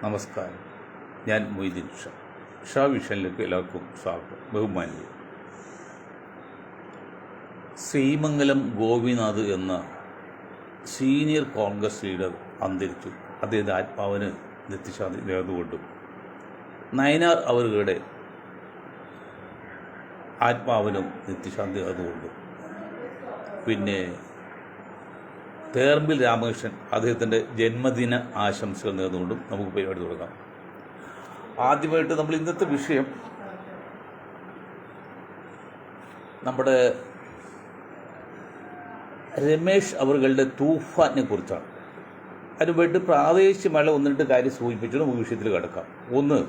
നമസ്കാരം. ഞാൻ മൊയ്തീൻ ഷാ വിഷനിലേക്ക് എല്ലാവർക്കും സ്വാഗതം. ബഹുമാന്യ ശ്രീമംഗലം ഗോപിനാഥ് എന്ന സീനിയർ കോൺഗ്രസ് ലീഡർ അന്തരിച്ചു. അദ്ദേഹത്തെ ആത്മാവിന് നിത്യശാന്തി നേർന്നുകൊണ്ടും നയനാർ അവരുടെ ആത്മാവിനും നിത്യശാന്തി നേർന്നുകൊണ്ടും പിന്നെ തേർമ്പിൽ രാമകൃഷ്ണൻ അദ്ദേഹത്തിൻ്റെ ജന്മദിന ആശംസകൾ നേർന്നുകൊണ്ടും നമുക്ക് പരിപാടി തുടങ്ങാം. ആദ്യമായിട്ട് നമ്മൾ ഇന്നത്തെ വിഷയം നമ്മുടെ രമേശ് അവറുകളുടെ തൂഫാനെ കുറിച്ചാണ്. അതിനുവേണ്ടി പ്രാദേശികമായ ഒന്ന് രണ്ട് കാര്യം സൂചിപ്പിച്ചിട്ട് നമുക്ക് വിഷയത്തിൽ കിടക്കാം. ഒന്ന്,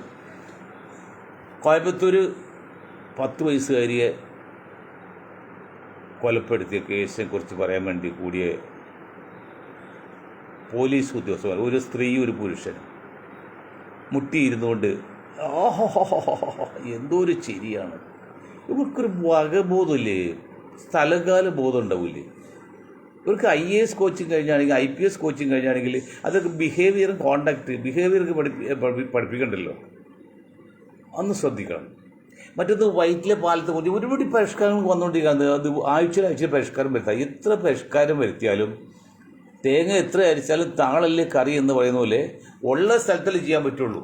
കോയമ്പത്തൂർ 10 വയസ്സുകാരിയെ കൊലപ്പെടുത്തിയ കേസിനെ കുറിച്ച് പറയാൻ വേണ്ടി കൂടിയ പോലീസ് ഉദ്യോഗസ്ഥർ, ഒരു സ്ത്രീ ഒരു പുരുഷനും മുട്ടിയിരുന്നുകൊണ്ട് എന്തോ ഒരു ചിരിയാണ്. ഇവർക്കൊരു വകബോധമില്ലേ, സ്ഥലകാല ബോധം ഉണ്ടാവില്ലേ? ഇവർക്ക് IAS കോച്ചിങ് കഴിഞ്ഞാണെങ്കിൽ IPS കോച്ചിങ് കഴിഞ്ഞാണെങ്കിൽ അതൊക്കെ ബിഹേവിയറും ബിഹേവിയർക്ക് പഠിപ്പിക്കണ്ടല്ലോ, അന്ന് ശ്രദ്ധിക്കണം. മറ്റൊന്ന്, വൈറ്റിലെ പാലത്തെ കുറിച്ച് ഒരുപാട് പരിഷ്കാരങ്ങൾ വന്നുകൊണ്ടിരിക്കുന്നത്. അത് ആഴ്ച പരിഷ്കാരം വരുത്താം. എത്ര പരിഷ്കാരം വരുത്തിയാലും തേങ്ങ എത്ര അരിച്ചാലും താളല്ലേ കറി എന്ന് പറയുന്ന പോലെ ഉള്ള സ്ഥലത്തല്ലേ ചെയ്യാൻ പറ്റുള്ളൂ.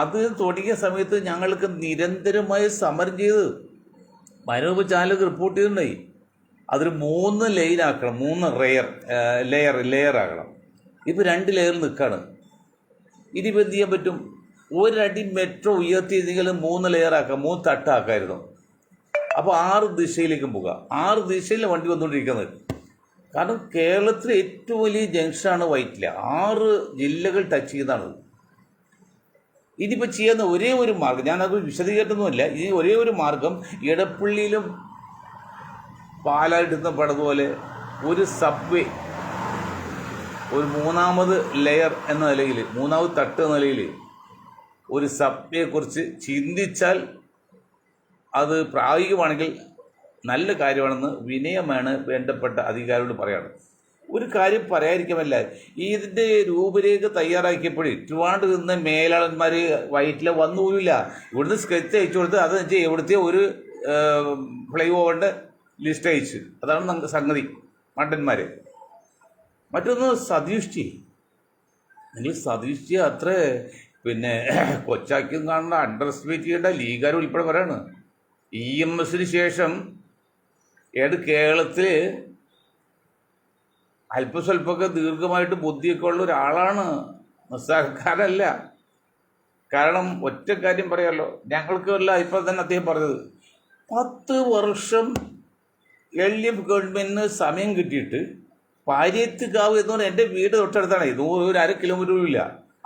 അത് തുടങ്ങിയ സമയത്ത് ഞങ്ങൾക്ക് നിരന്തരമായി സമരം ചെയ്ത് മനോരമ ചാനലൊക്കെ റിപ്പോർട്ട് ചെയ്തിട്ടുണ്ടായി. അതൊരു 3 ലൈനാക്കണം, 3 ലെയർ ആക്കണം. ഇപ്പോൾ 2 ലെയർ നിൽക്കുകയാണ്. ഇനിയിപ്പോൾ എന്ത് ചെയ്യാൻ പറ്റും? ഒരടി മെട്രോ ഉയർത്തിയിരുന്നെങ്കിൽ 3 ലെയർ ആക്കാം, 3 തട്ടാക്കായിരുന്നു. അപ്പോൾ 6 ദിശയിലേക്കും പോകാം. 6 ദിശയിലെ വണ്ടി വന്നുകൊണ്ടിരിക്കുന്നത്. കാരണം കേരളത്തിലെ ഏറ്റവും വലിയ ജംഗ്ഷനാണ് വൈറ്റില. 6 ജില്ലകൾ ടച്ച് ചെയ്യുന്നതാണ്. ഇതിപ്പോൾ ചെയ്യുന്ന ഒരേ ഒരു മാർഗം, ഞാനത് വിശദീകരിക്കുന്നൊന്നുമില്ല, ഈ ഒരേ ഒരു മാർഗം ഇടപ്പള്ളിയിലും പാലായിടുന്ന പടതുപോലെ ഒരു സബ്വേ, ഒരു 3ാമത് ലെയർ എന്ന നിലയിൽ, 3ാമത് തട്ട് എന്ന നിലയിൽ ഒരു സബ്വേയെക്കുറിച്ച് ചിന്തിച്ചാൽ അത് പ്രായോഗികമാണെങ്കിൽ നല്ല കാര്യമാണെന്ന് വിനയമാണ് വേണ്ടപ്പെട്ട അധികാരിയോട് പറയാണ്. ഒരു കാര്യം പറയാതിരിക്കാമല്ല, ഇതിൻ്റെ രൂപരേഖ തയ്യാറാക്കിയപ്പോഴേ ട്രിവാൻഡ്രത്ത് നിന്ന് മേലാളന്മാർ വൈറ്റില വന്നു പോയില്ല. ഇവിടുന്ന് സ്കെച്ച് അയച്ചു കൊടുത്ത് അത് വെച്ചാൽ എവിടുത്തെ ഒരു ഫ്ലൈ ഓവറിൻ്റെ ലിസ്റ്റ് അയച്ച്, അതാണ് സംഗതി മണ്ടന്മാർ. മറ്റൊന്ന്, സതീഷ് അത്ര പിന്നെ കൊച്ചാക്കി കാണുന്ന അണ്ടർ എസ്റ്റിമേറ്റ് ചെയ്യേണ്ട ലീഗുകാർ ഉൾപ്പെടെ പറയാണ്. EMSന് ശേഷം കേരളത്തിൽ അല്പസ്വല്പമൊക്കെ ദീർഘമായിട്ട് ബുദ്ധിയൊക്കെ ഉള്ള ഒരാളാണ്, നിസ്സാരക്കാരല്ല. കാരണം ഒറ്റ കാര്യം പറയാമല്ലോ, ഞങ്ങൾക്ക് വല്ല ഇപ്പോൾ തന്നെ അദ്ദേഹം പറഞ്ഞത് 10 വർഷം LDF ഗവൺമെൻറ്റിന് സമയം കിട്ടിയിട്ട് പാരിയത്തുകാവ് എന്ന് പറഞ്ഞാൽ എൻ്റെ വീട് തൊട്ടടുത്താണ്, ഒരു 1/2 കിലോമീറ്റർ ഇല്ല.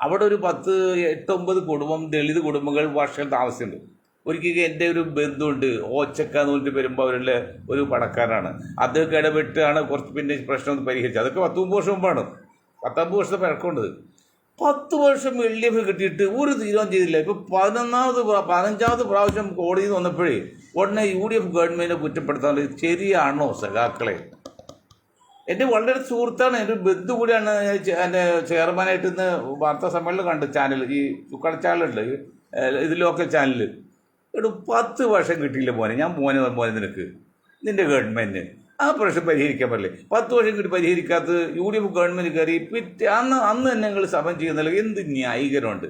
അവിടെ ഒരു 10, 8, 9 കുടുംബം, ദളിത് കുടുംബങ്ങൾ വർഷം താമസിക്കുന്നുണ്ട്. ഒരിക്കൽ എൻ്റെ ഒരു ബന്ധുണ്ട്, ഓച്ചക്ക എന്ന് പറഞ്ഞിട്ട് വരുമ്പോൾ അവരുടെ ഒരു പണക്കാരനാണ്. അദ്ദേഹം ഇടപെട്ടാണ് കുറച്ച് പിന്നെ പ്രശ്നം ഒന്ന് പരിഹരിച്ചത്. അതൊക്കെ 10-30 വർഷം മുമ്പാണ്. 19 വർഷത്തെ പഴക്കമുണ്ട്. 10 വർഷം LDF കിട്ടിയിട്ട് ഒരു തീരുമാനം ചെയ്തില്ല. ഇപ്പോൾ 15ാമത് പ്രാവശ്യം കോടതിയിൽ വന്നപ്പോഴേ ഉടനെ UDF ഗവൺമെൻറ്റിനെ കുറ്റപ്പെടുത്താൻ ശരിയാണോ സഖാക്കളെ? എൻ്റെ വളരെ സുഹൃത്താണ്, എൻ്റെ ഒരു ബന്ധു കൂടിയാണ്. എൻ്റെ ചെയർമാനായിട്ട് ഇന്ന് വാർത്താ സമ്മേളനം കണ്ട് ചാനൽ, ഈ ചുക്കട ചാനലുണ്ട്, ഇത് ലോക്കൽ ചാനൽ. 10 വർഷം കിട്ടിയില്ല മോനെ. ഞാൻ മോനെ നിനക്ക് നിൻ്റെ ഗവൺമെൻറ്റിന് ആ പ്രശ്നം പരിഹരിക്കാൻ പറ്റില്ലേ? 10 വർഷം കിട്ടി പരിഹരിക്കാത്തത് UDF ഗവൺമെൻറ് കയറി അന്ന് തന്നെ നിങ്ങൾ സമരം ചെയ്യുന്നില്ല. എന്ത് ന്യായീകരണമുണ്ട്?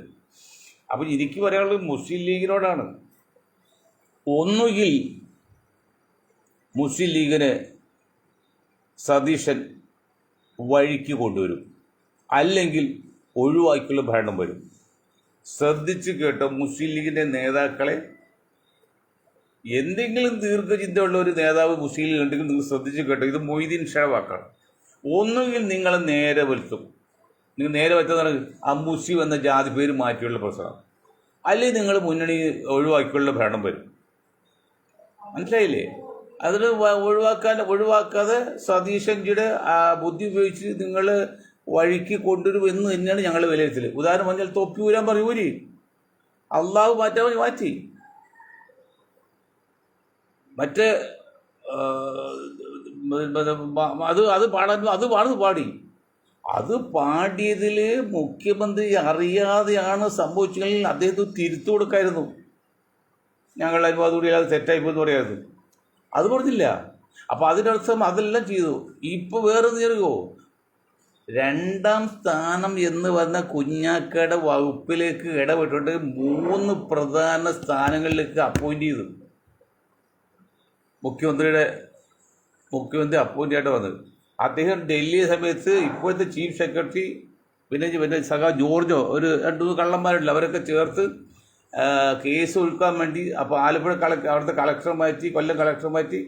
അപ്പം എനിക്ക് പറയാനുള്ളത് മുസ്ലിം ലീഗിനോടാണ്. ഒന്നുകിൽ മുസ്ലിം ലീഗിനെ സതീശൻ വഴിക്ക് കൊണ്ടുവരും, അല്ലെങ്കിൽ ഒഴിവാക്കിയുള്ള ഭരണം വരും. ശ്രദ്ധിച്ച് കേട്ടോ, മുസ്ലിം ലീഗിൻ്റെ നേതാക്കളെ, എന്തെങ്കിലും ദീർഘചിന്തയുള്ള ഒരു നേതാവ് മുസ്ലിം ലീഗ് ഉണ്ടെങ്കിൽ നിങ്ങൾ ശ്രദ്ധിച്ച് കേട്ടോ, ഇത് മൊയ്തീൻ ഷാ വാക്കാണ്. ഒന്നുകിൽ നിങ്ങൾ നേരെ വരുത്തും, നിങ്ങൾ നേരെ വരുത്തുന്ന ആ മുസ്ലിം എന്ന ജാതി പേര് മാറ്റിയുള്ള പ്രശ്നം, അല്ലെങ്കിൽ നിങ്ങൾ മുന്നണി ഒഴിവാക്കിയുള്ള ഭരണം വരും. മനസ്സിലായില്ലേ? അതിന് ഒഴിവാക്കാതെ സതീശൻജിയുടെ ബുദ്ധി ഉപയോഗിച്ച് നിങ്ങൾ വഴിക്ക് കൊണ്ടുവരും എന്ന് തന്നെയാണ് ഞങ്ങൾ വിലയിരുത്തൽ. ഉദാഹരണം പറഞ്ഞാൽ തൊപ്പി ഊരാൻ പറയും, ഊരി. അള്ളാഹു മാറ്റാൻ മാറ്റി. മറ്റേ അത് പാടാൻ പാടി. അത് പാടിയതിൽ മുഖ്യമന്ത്രി അറിയാതെയാണ് സംഭവിച്ചെങ്കിൽ അദ്ദേഹത്തിന് തിരുത്തു കൊടുക്കായിരുന്നു. ഞങ്ങളുടെ അനുവാദത്തോടെ അത് തെറ്റായിപ്പോയെന്ന് പറയായിരുന്നു. അത് പറഞ്ഞില്ല. അപ്പം അതിനർത്ഥം അതെല്ലാം ചെയ്തു. ഇപ്പോൾ വേറെ അറിയുമോ, 2ാം സ്ഥാനം എന്ന് പറഞ്ഞ കുഞ്ഞാക്കയുടെ വകുപ്പിലേക്ക് ഇടപെട്ടിട്ട് 3 പ്രധാന സ്ഥാനങ്ങളിലേക്ക് അപ്പോയിൻ്റ് ചെയ്തു. മുഖ്യമന്ത്രി അപ്പോയിൻ്റ് ആയിട്ട് വന്നത്. അദ്ദേഹം ഡൽഹി സമയത്ത് ഇപ്പോഴത്തെ ചീഫ് സെക്രട്ടറി പിന്നെ സഖാ ജോർജോ ഒരു 2-3 കള്ളന്മാരുണ്ട്, അവരൊക്കെ ചേർത്ത് കേസ് ഒഴുക്കാൻ വേണ്ടി. അപ്പോൾ ആലപ്പുഴ അവിടുത്തെ കളക്ടർ മാറ്റി, കൊല്ലം കളക്ടർ മാറ്റി,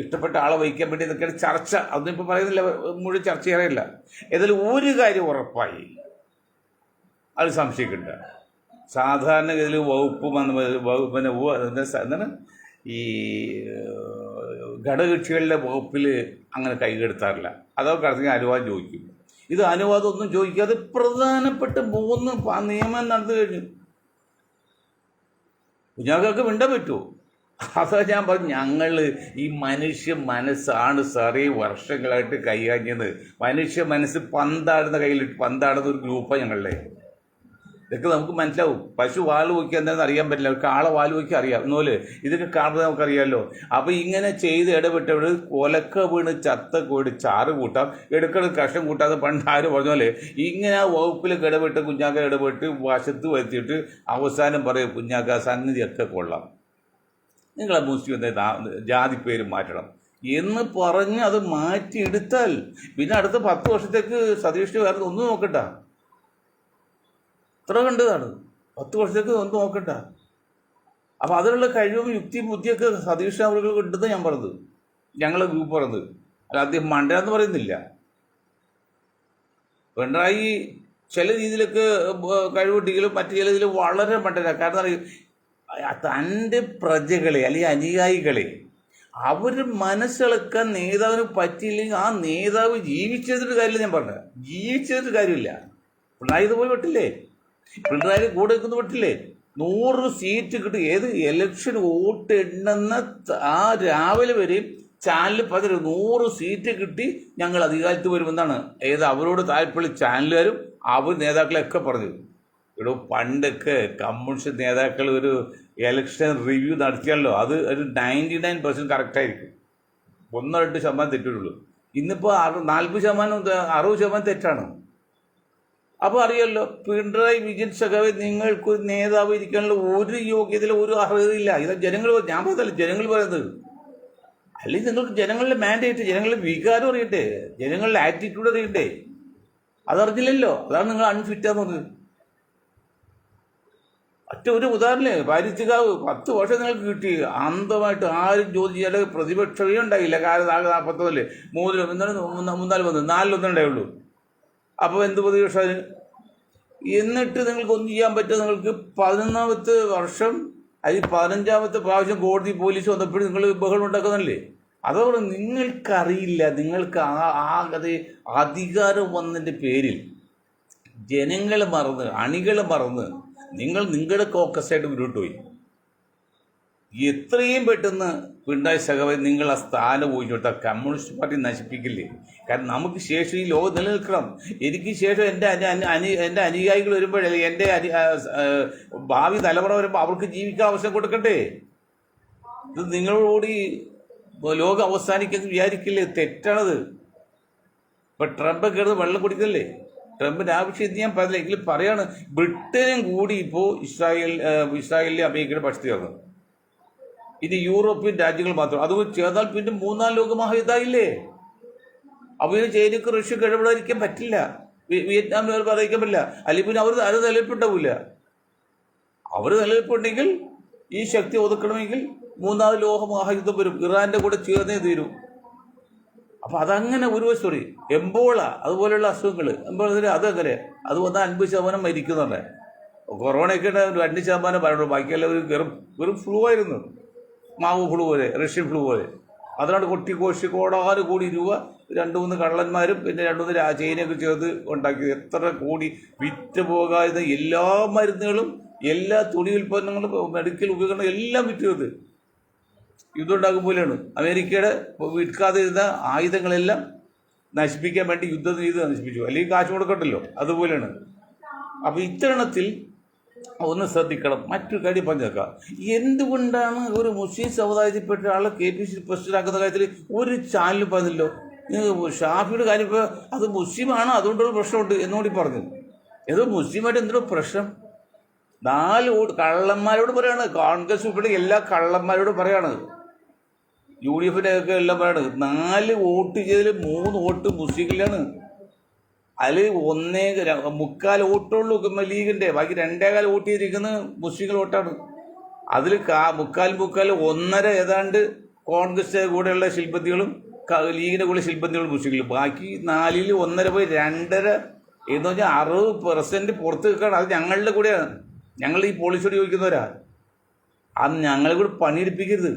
ഇഷ്ടപ്പെട്ട ആളെ വഹിക്കാൻ വേണ്ടി എന്നൊക്കെയാണ് ചർച്ച. അതൊന്നും ഇപ്പോൾ പറയുന്നില്ല, മുഴുവൻ ചർച്ച ചെയ്യാറില്ല. ഏതായാലും ഒരു കാര്യം ഉറപ്പായി, അത് സംശയിക്കണ്ട. സാധാരണഗതിയിൽ എന്താണ് ഈ ഘടകകക്ഷികളുടെ വകുപ്പിൽ അങ്ങനെ കൈകെടുത്താറില്ല. അതൊക്കെ അടുത്തെങ്കിൽ അനുവാദം ചോദിക്കും. ഇത് അനുവാദം ഒന്നും ചോദിക്കാതെ പ്രധാനപ്പെട്ട 3 നിയമനം നടന്നു കഴിഞ്ഞു. കുഞ്ഞാക്കൾക്ക് മിണ്ടാൻ പറ്റുമോ? അതാ ഞാൻ പറഞ്ഞു, ഞങ്ങൾ ഈ മനുഷ്യ മനസ്സാണ് സാറേ വർഷങ്ങളായിട്ട് കൈകാഞ്ഞത്. മനുഷ്യ മനസ്സ് പന്താടുന്ന കയ്യിലിട്ട് പന്താടുന്ന ഒരു ഗ്രൂപ്പാണ് ഞങ്ങളുടെ. ഇതൊക്കെ നമുക്ക് മനസ്സിലാവും. പശു വാല് നോക്കി എന്താണെന്ന് അറിയാൻ പറ്റില്ല, കാള വാല് നോക്കി അറിയാം. എന്നപോലെ ഇതൊക്കെ കാണുന്നത് നമുക്കറിയാമല്ലോ. അപ്പോൾ ഇങ്ങനെ ചെയ്ത് ഇടപെട്ടവർ കൊലക്ക വീണ് ചത്ത കോടി ചാറ് കൂട്ടാം, എടുക്കണ കഷ്ണം കൂട്ടാതെ പണ്ട് ആര് പറഞ്ഞ പോലെ ഇങ്ങനെ ആ വകുപ്പിലൊക്കെ ഇടപെട്ട് കുഞ്ഞാക്ക ഇടപെട്ട് വശത്ത് വരുത്തിയിട്ട് അവസാനം പറയും കുഞ്ഞാക്ക സംഗതിയൊക്കെ കൊള്ളാം, നിങ്ങളെ മുസ്ലിം ജാതി പേര് മാറ്റണം എന്ന് പറഞ്ഞ് അത് മാറ്റിയെടുത്താൽ പിന്നെ അടുത്ത 10 വർഷത്തേക്ക് സതീഷിന് വേറെ ഒന്നും നോക്കണ്ട. ഇത്ര കണ്ടതാണ്, 10 വർഷത്തേക്ക് ഒന്നും നോക്കണ്ട. അപ്പം അതിനുള്ള കഴിവും യുക്തിയും ബുദ്ധിയൊക്കെ സതീഷ് അവർക്ക് ഉണ്ടെന്ന് ഞാൻ പറഞ്ഞത്, ഞങ്ങളെ ഗ്രൂപ്പ് പറഞ്ഞത്. അല്ല അദ്ദേഹം മണ്ടയാന്ന് പറയുന്നില്ല. പിണറായി ചില രീതിയിലൊക്കെ കഴിവുണ്ടെങ്കിലും മറ്റു ചില രീതിയിൽ വളരെ മണ്ടന. കാരണം തൻ്റെ പ്രജകളെ അല്ലെങ്കിൽ അനുയായികളെ അവർ മനസ്സിളക്കാൻ നേതാവിന് പറ്റിയില്ലെങ്കിൽ ആ നേതാവ് ജീവിച്ചതിൻ്റെ കാര്യമില്ല. ഞാൻ പറഞ്ഞത് ജീവിച്ചതിൻ്റെ കാര്യമില്ല. പിണറായി ഇതുപോലെ വിട്ടില്ലേ, പിണറായി കൂടെ നിൽക്കുന്ന വിട്ടില്ലേ, 100 സീറ്റ് കിട്ടും. ഏത് ഇലക്ഷൻ വോട്ട് എണ്ണുന്ന ആ രാവിലെ വരെയും ചാനൽ 100 സീറ്റ് കിട്ടി ഞങ്ങൾ അധികാരത്ത് വരുമെന്നാണ് അവരോട് താല്പര്യം ചാനലുകാരും അവർ നേതാക്കളെയൊക്കെ പറഞ്ഞു. ഇവിടെ പണ്ടൊക്കെ കമ്മ്യൂണിസ്റ്റ് നേതാക്കൾ ഒരു ഇലക്ഷൻ റിവ്യൂ നടത്തിയാലോ അത് ഒരു 99% കറക്റ്റായിരിക്കും, 1-2% തെറ്റുള്ളൂ. ഇന്നിപ്പോൾ 40%, 60% തെറ്റാണ്. അപ്പോൾ അറിയാമല്ലോ, പിണറായി വിജയൻ സഖാവെ നിങ്ങൾക്ക് നേതാവ് ഇരിക്കാനുള്ള ഒരു യോഗ്യതയിലും ഒരു അർഹതയില്ല. ഇത് ജനങ്ങൾ, ഞാൻ പറഞ്ഞതല്ല, ജനങ്ങൾ പറയുന്നത്. അല്ലെങ്കിൽ നിങ്ങൾക്ക് ജനങ്ങളുടെ മാൻഡേറ്റ്, ജനങ്ങളുടെ വികാരം അറിയട്ടെ, ജനങ്ങളുടെ ആറ്റിറ്റ്യൂഡ് അറിയട്ടെ. അതറിഞ്ഞില്ലല്ലോ, അതാണ് നിങ്ങൾ അൺഫിറ്റാന്ന് പറഞ്ഞത്. ഒറ്റ ഒരു ഉദാഹരണേ, പാരിച്ചിക്കാവ് 10 വർഷം നിങ്ങൾക്ക് കിട്ടി അന്തമായിട്ട് ആരും ചോദിച്ചാൽ പ്രതിപക്ഷമേ ഉണ്ടായില്ല. കാരണം 40 3 4 ഉണ്ടായുള്ളൂ. അപ്പോൾ എന്ത് പ്രതിപക്ഷം അതിന്? എന്നിട്ട് നിങ്ങൾക്ക് ഒന്നും ചെയ്യാൻ പറ്റുക? നിങ്ങൾക്ക് 11ാമത്തെ വർഷം അതിൽ 15ാമത്തെ പ്രാവശ്യം കോടതി പോലീസ് വന്നപ്പോഴും നിങ്ങൾ ബഹളം ഉണ്ടാക്കുന്നല്ലേ? അതോടെ നിങ്ങൾക്കറിയില്ല, നിങ്ങൾക്ക് അധികാരം വന്നതിൻ്റെ പേരിൽ ജനങ്ങൾ മറന്ന്, അണികൾ മറന്ന് നിങ്ങളുടെ കോക്കസായിട്ട് മുന്നോട്ട് പോയി. എത്രയും പെട്ടെന്ന് പിണറായി സഖാവേ നിങ്ങൾ ആ സ്ഥാനം പോയിട്ടാൽ കമ്മ്യൂണിസ്റ്റ് പാർട്ടി നശിപ്പിക്കില്ലേ? കാരണം നമുക്ക് ശേഷം ഈ ലോകം നിലനിൽക്കണം. എനിക്ക് ശേഷം എൻ്റെ അനുയായികൾ വരുമ്പോഴല്ലേ, എൻ്റെ ഭാവി തലമുറ വരുമ്പോൾ അവർക്ക് ജീവിക്കാൻ അവസരം കൊടുക്കട്ടെ. ഇത് നിങ്ങളോടുകൂടി ലോകം അവസാനിക്കുന്നത് വിചാരിക്കില്ലേ? തെറ്റാണത്. ഇപ്പം ട്രംപ് കിടന്ന് വെള്ളം കുടിക്കല്ലേ? ട്രംപിൻ്റെ ആവശ്യം ഞാൻ പറഞ്ഞില്ല, എങ്കിലും പറയാണ്, ബ്രിട്ടനും കൂടി ഇപ്പോൾ ഇസ്രായേലിലെ അമേരിക്കയുടെ പക്ഷത്ത് ചേർന്നു. ഇനി യൂറോപ്യൻ രാജ്യങ്ങൾ മാത്രം അത് ചേർന്നാൽ പിന്നെ 3-4 ലോകമഹായുദ്ധമായില്ലേ? അപ്പോൾ ഇത് ചൈനയ്ക്ക് റഷ്യക്ക് ഇടപെടാതിരിക്കാൻ പറ്റില്ല, വിയറ്റ്നാമിന് പറയാതിരിക്കാൻ പറ്റില്ല. അല്ലെങ്കിൽ പിന്നെ അത് നിലനിൽപ്പുണ്ടാവില്ല. അവർ നിലനിൽപ്പുണ്ടെങ്കിൽ ഈ ശക്തി ഒതുക്കണമെങ്കിൽ 3-4 ലോകമഹായുദ്ധം വരും, ഇറാൻ്റെ കൂടെ ചേർന്നേ തീരും. അപ്പം അതങ്ങനെ ഒരു സ്റ്റോറി. എംബോള അതുപോലെയുള്ള അസുഖങ്ങൾ, അതങ്ങനെ അത് വന്നാൽ 50% മരിക്കുന്നുണ്ട്. കൊറോണയൊക്കെ 2% പറയുള്ളൂ, ബാക്കിയെല്ലാം വെറും ഫ്ലൂ ആയിരുന്നു, മാവ് ഫ്ലൂ പോലെ, റഷ്യൻ ഫ്ലൂ പോലെ. അതുകൊണ്ട് കോടാറ് കോടി രൂപ 2-3 കള്ളന്മാരും പിന്നെ 2-3 ചൈനയൊക്കെ ചേർത്ത് ഉണ്ടാക്കിയത്. എത്ര കോടി വിറ്റ് പോകാതെ എല്ലാ മരുന്നുകളും, എല്ലാ തുണി ഉൽപ്പന്നങ്ങളും, മെഡിക്കൽ ഉപകരണങ്ങളും എല്ലാം വിറ്റത് യുദ്ധം ഉണ്ടാക്കും പോലെയാണ്. അമേരിക്കയുടെ വിൽക്കാതെ ഇരുന്ന ആയുധങ്ങളെല്ലാം നശിപ്പിക്കാൻ വേണ്ടി യുദ്ധം ചെയ്ത് നശിപ്പിച്ചു, അല്ലെങ്കിൽ കാശ് കൊടുക്കണ്ടല്ലോ, അതുപോലെയാണ്. അപ്പോൾ ഇത്തരണത്തിൽ ഒന്ന് ശ്രദ്ധിക്കണം. മറ്റൊരു കാര്യം പറഞ്ഞേക്കാം, എന്തുകൊണ്ടാണ് ഒരു മുസ്ലിം സമുദായത്തിൽപ്പെട്ട ആളെ KPCC പ്രസിഡന്റാക്കുന്ന കാര്യത്തിൽ ഒരു ചാനലും പറഞ്ഞില്ലോ? ഷാഫിയുടെ കാര്യം ഇപ്പോൾ അത് മുസ്ലിമാണ്, അതുകൊണ്ടൊരു പ്രശ്നമുണ്ട് എന്നോട് പറഞ്ഞു. ഏതോ മുസ്ലിമായിട്ട് എന്തൊരു പ്രശ്നം? 4 വോട്ട് കള്ളന്മാരോട് പറയാണ്, കോൺഗ്രസ് ഉൾപ്പെടെ എല്ലാ കള്ളന്മാരോടും പറയാണ്, UDFിൻ്റെ ഒക്കെ എല്ലാം പറയാണ്. 4 വോട്ട് ചെയ്തതിൽ 3 വോട്ട് മുസ്ലിങ്ങളിലാണ്. അതിൽ 1.25 വോട്ടുള്ളൂ ലീഗിൻ്റെ, ബാക്കി 2.25 വോട്ട് ചെയ്തിരിക്കുന്നത് മുസ്ലിങ്ങൾ വോട്ടാണ്. അതിൽ 1.25 ഏതാണ്ട് കോൺഗ്രസ് കൂടെയുള്ള ശില്പതികളും ലീഗിൻ്റെ കൂടെ ശില്പതികളും മുസ്ലിങ്ങളും, ബാക്കി 4ൽ 1.5 പോയി 2.5 എന്ന് പറഞ്ഞാൽ 60% പുറത്ത് നിൽക്കുകയാണ്. അത് ഞങ്ങളുടെ കൂടെയാണ്. ഞങ്ങൾ ഈ പോളിസിയോട് ചോദിക്കുന്നവരാ. അത് ഞങ്ങളെ കൂടെ പണിയെടുപ്പിക്കരുത്.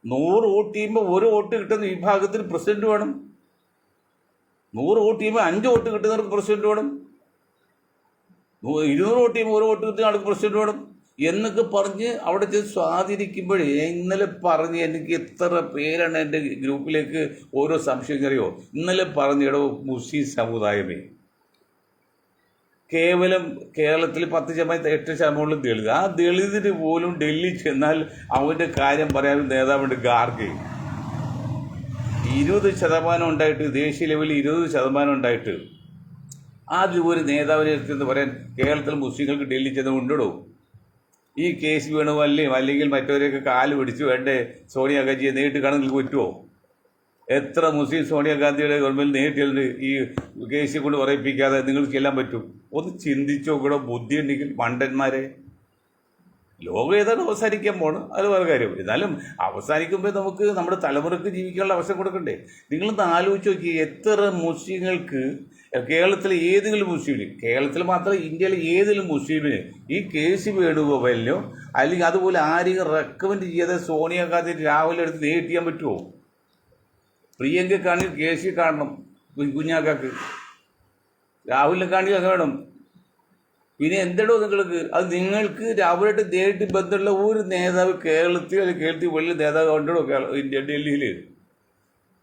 100 വോട്ട് ചെയ്യുമ്പോൾ 1 വോട്ട് കിട്ടുന്ന വിഭാഗത്തിന് പ്രസിഡന്റ് വേണം. 100 വോട്ട് ചെയ്യുമ്പോൾ 5 വോട്ട് കിട്ടുന്നവർക്ക് പ്രസിഡന്റ് വേണം. 200 വോട്ട് ചെയ്യുമ്പോൾ 1 വോട്ട് കിട്ടുന്ന ആൾക്ക് പ്രസിഡന്റ് വേണം എന്നൊക്കെ പറഞ്ഞ് അവിടെ ചെന്ന് സ്വാധീനിക്കുമ്പോഴേ, ഇന്നലെ പറഞ്ഞ് എനിക്ക് എത്ര പേരാണ് എൻ്റെ ഗ്രൂപ്പിലേക്ക് ഓരോ സംശയം അറിയോ? ഇന്നലെ പറഞ്ഞിടോ, മുസ്ലിം സമുദായമേ കേവലം കേരളത്തിൽ 10%, 8% ദളിത്. ആ ദളിതിന് പോലും ഡൽഹി ചെന്നാൽ അവൻ്റെ കാര്യം പറയാൻ നേതാവുണ്ട് ഖാർഗെ. 20% ഉണ്ടായിട്ട്, ദേശീയ ലെവലിൽ 20% ഉണ്ടായിട്ട് ആദ്യം ഒരു നേതാവിനെ എന്ന് പറയാൻ കേരളത്തിൽ മുസ്ലിങ്ങൾക്ക് ഡൽഹി ചെന്ന് ഉണ്ടോ? ഈ കേസ് വേണമല്ലേ, അല്ലെങ്കിൽ മറ്റവരെയൊക്കെ കാല് പിടിച്ച് വേണ്ടേ സോണിയാഗാന്ധിയെ നേരിട്ട് കാണാൻ നിങ്ങൾക്ക് പറ്റുമോ? എത്ര മുസ്ലിം സോണിയാഗാന്ധിയുടെ ഗവൺമെൻറ് നേരിട്ടുണ്ട് ഈ കേസിനെ കൊണ്ട് പറയിപ്പിക്കാതെ നിങ്ങൾക്ക് ചെല്ലാൻ പറ്റും? ഒന്ന് ചിന്തിച്ചു നോക്കണോ ബുദ്ധി ഉണ്ടെങ്കിൽ മണ്ടന്മാരെ. ലോകം ഏതാണ് അവസാനിക്കാൻ പോണ്, അത് വേറെ കാര്യം. എന്നാലും അവസാനിക്കുമ്പോൾ നമുക്ക് നമ്മുടെ തലമുറക്ക് ജീവിക്കാനുള്ള അവസരം കൊടുക്കണ്ടേ? നിങ്ങളൊന്ന് ആലോചിച്ച് നോക്കി, എത്ര മുസ്ലിങ്ങൾക്ക് കേരളത്തിലെ ഏതെങ്കിലും മുസ്ലിമിന്, കേരളത്തിൽ മാത്രമല്ല ഇന്ത്യയിലെ ഏതെങ്കിലും മുസ്ലിമിന് ഈ KC വേണുഗോപാലിനോ അല്ലെങ്കിൽ അതുപോലെ ആരെയും റെക്കമെൻഡ് ചെയ്യാതെ സോണിയാഗാന്ധി രാഹുൽ എടുത്ത് നേരിട്ട് ചെയ്യാൻ പറ്റുമോ? പ്രിയങ്കക്കാണെങ്കിൽ KC കാണണം, കുഞ്ഞാക്കാക്ക് രാഹുലിനെ കാണിക്കാൻ വേണം. പിന്നെ എന്തടോ നിങ്ങൾക്ക്? അത് നിങ്ങൾക്ക് രാഹുലായിട്ട് നേരിട്ട് ബന്ധമുള്ള ഒരു നേതാവ് കേരളത്തിൽ അല്ലെങ്കിൽ കേരളത്തിൽ വലിയ നേതാവ് ഉണ്ടോ ഇന്ത്യ ഡൽഹിയിൽ?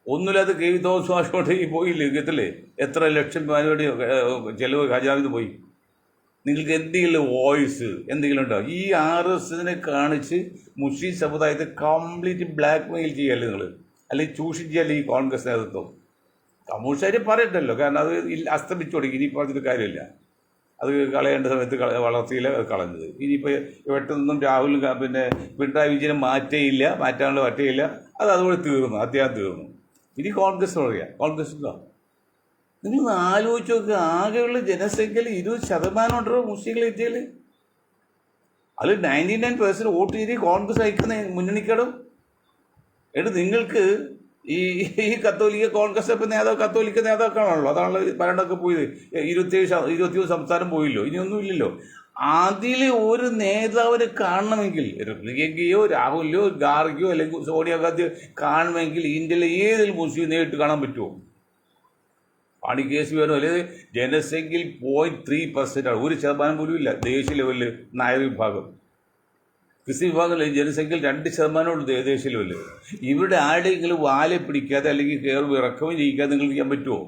ഒന്നുമില്ലാത്ത KV തോമസ് മാഷോട്ട് ഈ പോയില്ലേ ഗത്തില്ലേ? എത്ര ലക്ഷം ചെലവ് ഖജാവിന്ന് പോയി. നിങ്ങൾക്ക് എന്തെങ്കിലും വോയിസ് എന്തെങ്കിലും ഉണ്ടോ? ഈ RSSനെ കാണിച്ച് മുസ്ലിം സമുദായത്തെ കംപ്ലീറ്റ് ബ്ലാക്ക് മെയിൽ ചെയ്യല്ലേ നിങ്ങൾ, അല്ലെങ്കിൽ ചൂഷിച്ചല്ലേ ഈ കോൺഗ്രസ് നേതൃത്വം? കമ്മ്യൂണിസ്റ്റുകാർ പറയട്ടല്ലോ, കാരണം അത് അസ്തമിച്ചു തുടങ്ങി. ഇനി പറഞ്ഞിട്ട് കാര്യമില്ല. അത് കളയേണ്ട സമയത്ത് വളർത്തിയില്ല, അത് കളഞ്ഞത്. ഇനിയിപ്പോൾ ഇവിടുന്നൊന്നും രാഹുൽ പിന്നെ പിണറായി വിജയനെ മാറ്റാനുള്ള പറ്റുകയില്ല. അത് അതുപോലെ തീർന്നു, അധ്യായം തീർന്നു. ഇനി കോൺഗ്രസ് പറയാം. കോൺഗ്രസ് ഉണ്ടോ? നിങ്ങൾ ആലോചിച്ച് നോക്കുക, ആകെയുള്ള ജനസംഖ്യയിൽ 20% ഉണ്ടോ മുസ്ലിങ്ങൾ ഇന്ത്യയിൽ? അതിൽ 99% വോട്ട് ചെയ്ത് കോൺഗ്രസ് അയക്കുന്ന മുന്നണിക്കടും. എന്നിട്ട് നിങ്ങൾക്ക് ഈ കത്തോലിക്ക കോൺഗ്രസ് ഇപ്പം നേതാവ് കത്തോലിക്ക നേതാക്കളാണല്ലോ, അതാണല്ലോ ഭരണമൊക്കെ പോയത്. 21 സംസ്ഥാനം പോയില്ലോ, ഇനിയൊന്നുമില്ലല്ലോ. അതിൽ ഒരു നേതാവിനെ കാണണമെങ്കിൽ, പ്രിയങ്കയോ രാഹുലിയോ ഖാർഗെയോ അല്ലെങ്കിൽ സോണിയാഗാന്ധിയോ കാണണമെങ്കിൽ ഇന്ത്യയിലെ ഏതെങ്കിലും മുസ്ലിം നേരിട്ട് കാണാൻ പറ്റുമോ? ആണ് കേസ് വേണോ? അല്ലെങ്കിൽ ജനസംഖ്യയിൽ 0.3% 1% പോലും ഇല്ല ദേശീയ ലെവലിൽ. നായർ വിഭാഗം, ക്രിസ്ത്യൻ വിഭാഗങ്ങളിൽ ജനസംഖ്യയിൽ 2% ഉള്ളൂ ദേശീയ ലെവലിൽ. ഇവിടെ ആരുടെയെങ്കിലും വാലെ പിടിക്കാതെ അല്ലെങ്കിൽ കയറി ഇറക്കവും ചെയ്യിക്കാതെ നിങ്ങൾക്ക് ചെയ്യാൻ പറ്റുമോ?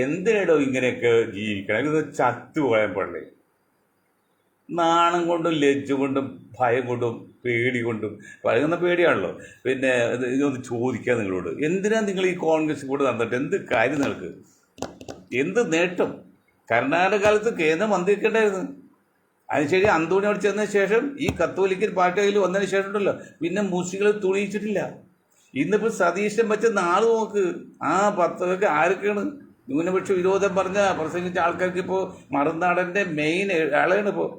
എന്തിനടോ ഇങ്ങനെയൊക്കെ ജീവിക്കണം? ഇത് ചത്തുപോയാൻ പാടില്ലേ? നാണം കൊണ്ടും ലജ്ജ കൊണ്ടും ഭയം കൊണ്ടും പേടി കൊണ്ടും, പറയുന്ന പേടിയാണല്ലോ. പിന്നെ ഇതൊന്ന് ചോദിക്കാം നിങ്ങളോട്, എന്തിനാണ് നിങ്ങൾ ഈ കോൺഗ്രസ് കൂടെ നടന്നിട്ട് എന്ത് കാര്യം? നിങ്ങൾക്ക് എന്ത് നേട്ടം? കർണാടക കാലത്ത് കേന്ദ്രമന്ത്രിയൊക്കെ ഉണ്ടായിരുന്നു. അതിനുശേഷം അന്തോണി അവിടെ ചെന്നതിന് ശേഷം ഈ കത്തോലിക്കൻ പാർട്ടിയിൽ വന്നതിന് ശേഷം ഉണ്ടല്ലോ, പിന്നെ മുസ്ലിങ്ങളെ തുണിയിച്ചിട്ടില്ല. ഇന്നിപ്പോൾ സതീശൻ വെച്ച നാള് നോക്ക്, ആ പത്തൊക്കെ ആരൊക്കെയാണ് ന്യൂനപക്ഷ വിരോധം പ്രസംഗിച്ച ആൾക്കാർക്ക് ഇപ്പോൾ മറുനാടൻ്റെ മെയിൻ ആളാണ്. ഇപ്പോൾ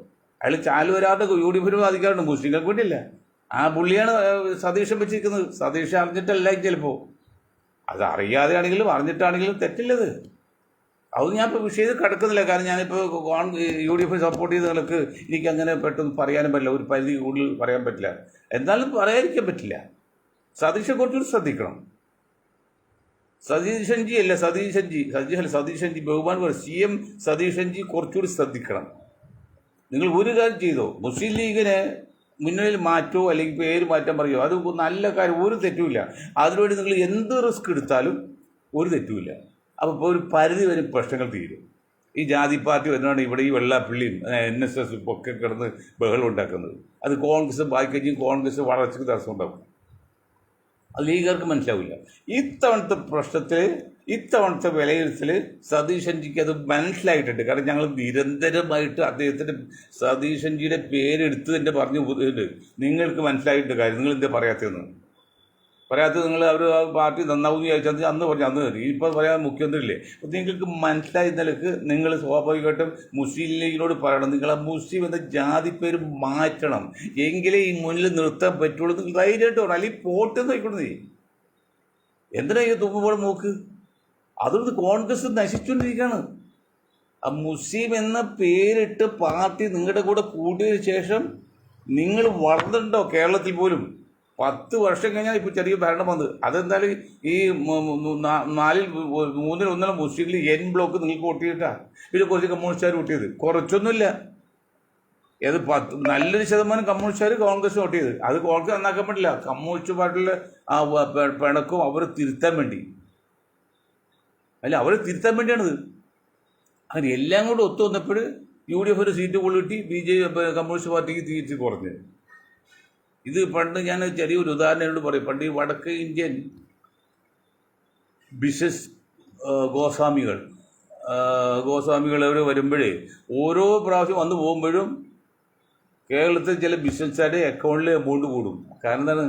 അയാൾ ചാലുവരാതെ UDF ബാധിക്കാറുണ്ട്, മുസ്ലിങ്ങൾക്ക് വേണ്ടിയില്ല. ആ പുള്ളിയാണ് സതീശൻ വെച്ചിരിക്കുന്നത്. സതീശൻ അറിഞ്ഞിട്ടല്ല ചിലപ്പോൾ, അത് അറിയാതെയാണെങ്കിലും അറിഞ്ഞിട്ടാണെങ്കിലും തെറ്റില്ലത്. അത് ഞാനിപ്പോൾ വിഷയത്തിൽ കിടക്കുന്നില്ല. കാരണം ഞാനിപ്പോൾ UDF സപ്പോർട്ട് ചെയ്തവർക്ക് എനിക്കങ്ങനെ പെട്ടെന്ന് പറയാനും പറ്റില്ല, ഒരു പരിധി കൂടുതൽ പറയാൻ പറ്റില്ല. എന്നാലും പറയാതിരിക്കാൻ പറ്റില്ല. സതീശനെ കുറച്ചുകൂടി ശ്രദ്ധിക്കണം. സതീശൻജി ബഹുമാൻ CM സതീശൻജി കുറച്ചുകൂടി ശ്രദ്ധിക്കണം. നിങ്ങൾ ഒരു കാര്യം ചെയ്തോ, മുസ്ലിം ലീഗിനെ മുന്നണിയിൽ മാറ്റോ അല്ലെങ്കിൽ പേര് മാറ്റാൻ പറയുമോ, അത് നല്ല കാര്യം, ഒരു തെറ്റുമില്ല. അതിനുവേണ്ടി നിങ്ങൾ എന്ത് റിസ്ക് എടുത്താലും ഒരു തെറ്റുമില്ല. അപ്പോൾ ഇപ്പോൾ ഒരു പരിധി വരെ പ്രശ്നങ്ങൾ തീരും. ഈ ജാതി പാർട്ടി വരുന്നതാണ് ഇവിടെ ഈ വെള്ളാപ്പള്ളിയും NSS ഒക്കെ കിടന്ന് ബഹളം ഉണ്ടാക്കുന്നത്. അത് കോൺഗ്രസ് ബാക്കി കോൺഗ്രസ് വളർച്ചയ്ക്ക് തടസ്സം ഉണ്ടാക്കും. അത് ലീഗുകാർക്ക് മനസ്സിലാവില്ല. ഇത്തവണത്തെ പ്രശ്നത്തിൽ ഇത്തവണത്തെ വിലയിരുത്തൽ സതീശൻജിക്ക് അത് മനസ്സിലായിട്ടുണ്ട്. കാരണം ഞങ്ങൾ നിരന്തരമായിട്ട് അദ്ദേഹത്തിൻ്റെ സതീശൻജിയുടെ പേരെടുത്ത് തന്നെ പറഞ്ഞു നിങ്ങൾക്ക് മനസ്സിലായിട്ടുണ്ട് കാര്യം, നിങ്ങൾ എന്താ പറയാത്തതെന്ന്. പറയാത്തത് നിങ്ങൾ അവർ ആ പാർട്ടി നന്നാവും ചോദിച്ചാൽ അന്ന് പറഞ്ഞു അന്ന് തരും. ഇപ്പോൾ പറയാൻ മുഖ്യമന്ത്രിയില്ലേ. അപ്പോൾ നിങ്ങൾക്ക് മനസ്സിലായ നിലക്ക് നിങ്ങൾ സ്വാഭാവികമായിട്ടും മുസ്ലിം ലീഗിനോട് പറയണം, നിങ്ങൾ ആ മുസ്ലിം എന്ന ജാതി പേര് മാറ്റണം, എങ്കിലേ ഈ മുന്നിൽ നിർത്താൻ പറ്റുള്ളൂ. നിങ്ങൾ ധൈര്യമായിട്ട് പറയണം. അല്ലെങ്കിൽ പോട്ടെന്ന് നോക്കിക്കൊണ്ടു. നീ എന്തിനാ ഈ തുമ്പുമ്പോൾ നോക്ക്. അതുകൊണ്ട് കോൺഗ്രസ് നശിച്ചുകൊണ്ടിരിക്കുകയാണ്. ആ മുസ്ലിം എന്ന പേരിട്ട് പാർട്ടി നിങ്ങളുടെ കൂടെ കൂട്ടിയതിന് ശേഷം നിങ്ങൾ വളർന്നിട്ടുണ്ടോ? കേരളത്തിൽ പോലും 10 വർഷം കഴിഞ്ഞാൽ ഇപ്പോൾ ചെറിയ ഭരണം വന്നത്. അതെന്തായാലും ഈ 3-1 മുസ്ലിംകൾ N ബ്ലോക്ക് നിങ്ങൾക്ക് വോട്ട് ചെയ്തിട്ടാണ്. പിന്നെ കുറച്ച് കമ്മ്യൂണിസ്റ്റുകാർ വോട്ട് ചെയ്ത്, കുറച്ചൊന്നുമില്ല. ഏത് നല്ലൊരു ശതമാനം കമ്മ്യൂണിസ്റ്റുകാർ കോൺഗ്രസ് വോട്ട് ചെയ്ത്. അത് കോൺഗ്രസ് നന്നാക്കാൻ പറ്റില്ല. കമ്മ്യൂണിസ്റ്റ് പാർട്ടിയിലെ ആ പിണക്കും അവരെ തിരുത്താൻ വേണ്ടി, അല്ല അവരെ തിരുത്താൻ വേണ്ടിയാണിത്. അങ്ങനെ എല്ലാം കൂടെ ഒത്തു വന്നപ്പോൾ UDF ഒരു സീറ്റ് കൂടുതൽ കിട്ടി, കമ്മ്യൂണിസ്റ്റ് പാർട്ടിക്ക് തിരിച്ച് കുറഞ്ഞ്. ഇത് പണ്ട് ഞാൻ ചെറിയൊരു ഉദാഹരണം പറയും. പണ്ട് ഈ വടക്ക് ഇന്ത്യൻ ബിസിനസ് ഗോസ്വാമികൾ അവർ വരുമ്പോഴേ ഓരോ പ്രാവശ്യം വന്നു പോകുമ്പോഴും കേരളത്തിൽ ചില ബിസിനസ്സുകാരുടെ അക്കൗണ്ടിൽ എമൗണ്ട് കൂടും. കാരണം എന്താണ്?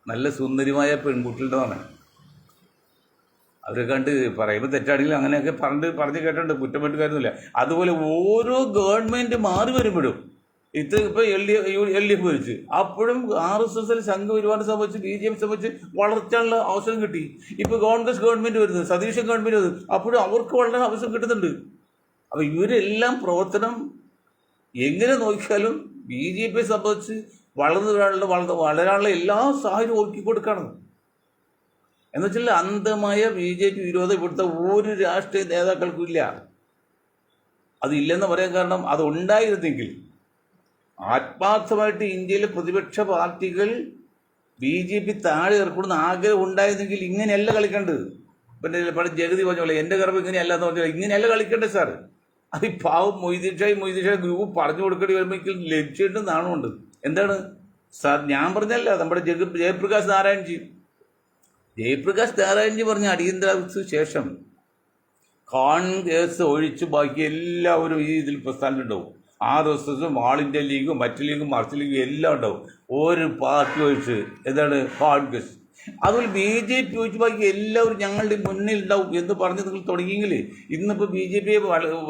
നല്ല സുന്ദരിമായ പെൺകുട്ടികളുടെതാണ്. അവരെ കണ്ട് പറയുമ്പോൾ തെറ്റാണെങ്കിലും അങ്ങനെയൊക്കെ പറഞ്ഞ് കേട്ടിട്ടുണ്ട്, കുറ്റം പറ്റി കാര്യമൊന്നുമില്ല. അതുപോലെ ഓരോ ഗവൺമെൻറ് മാറി വരുമ്പോഴും ഇപ്പോൾ LDF ഭരിച്ച് അപ്പോഴും RSS സംഘപരിവാറിനെ സംബന്ധിച്ച് BJP സംബന്ധിച്ച് വളർച്ചാനുള്ള അവസരം കിട്ടി. ഇപ്പോൾ കോൺഗ്രസ് ഗവൺമെൻറ് വരുന്നത്, സതീശൻ ഗവൺമെൻറ് വരുന്നത്, അപ്പോഴും അവർക്ക് വളരെ അവസരം കിട്ടുന്നുണ്ട്. അപ്പോൾ ഇവരെല്ലാം പ്രവർത്തനം എങ്ങനെ നോക്കിയാലും BJP സംബന്ധിച്ച് വളരാനുള്ള എല്ലാ സാഹചര്യവും ഒരുക്കി കൊടുക്കുകയാണ്. എന്നുവെച്ചാൽ അന്ധമായ BJP വിരോധം ഇവിടുത്തെ ഒരു രാഷ്ട്രീയ നേതാക്കൾക്കും ഇല്ല. അതില്ലെന്ന് പറയാൻ കാരണം അതുണ്ടായിരുന്നെങ്കിൽ ആത്മാർത്ഥമായിട്ട് ഇന്ത്യയിലെ പ്രതിപക്ഷ പാർട്ടികൾ BJP താഴെ ഇറക്കണമെന്ന് ആഗ്രഹം ഉണ്ടായിരുന്നെങ്കിൽ ഇങ്ങനെയല്ല കളിക്കേണ്ടത്. പിന്നെ പണ്ട് ജഗതി പറഞ്ഞ പോലെ എൻ്റെ ഗർഭം ഇങ്ങനെയല്ല എന്ന് പറഞ്ഞാൽ ഇങ്ങനെയല്ല കളിക്കേണ്ടത് സാർ. അത് ഈ പാവം മൊയ്തീൻ ഷാ ഗ്രൂപ്പ് പറഞ്ഞു കൊടുക്കേണ്ടി വരുമ്പോൾ ലക്ഷ്യമുണ്ട്, നാണമുണ്ട്. എന്താണ് സാർ ഞാൻ പറഞ്ഞല്ല, നമ്മുടെ ജയപ്രകാശ് നാരായൺജി പറഞ്ഞ അടിയന്തരാവസ്ഥയ്ക്ക് ശേഷം കോൺഗ്രസ് ഒഴിച്ച് ബാക്കി എല്ലാവരും ഈ ഇതിൽ പ്രസ്ഥാനത്തുണ്ടാവും. RSSും ആൾ ഇന്ത്യ ലീഗും മറ്റു ലീഗും മറിച്ച് ലീഗും എല്ലാം ഉണ്ടാവും. ഒരു പാർട്ടി ഒഴിച്ച് എന്താണ് കോൺഗ്രസ്. അതുപോലെ BJP ഒഴിച്ച് ബാക്കി എല്ലാവരും ഞങ്ങളുടെ മുന്നിൽ ഉണ്ടാവും എന്ന് പറഞ്ഞ് നിങ്ങൾ തുടങ്ങിയെങ്കിൽ ഇന്നിപ്പോൾ BJP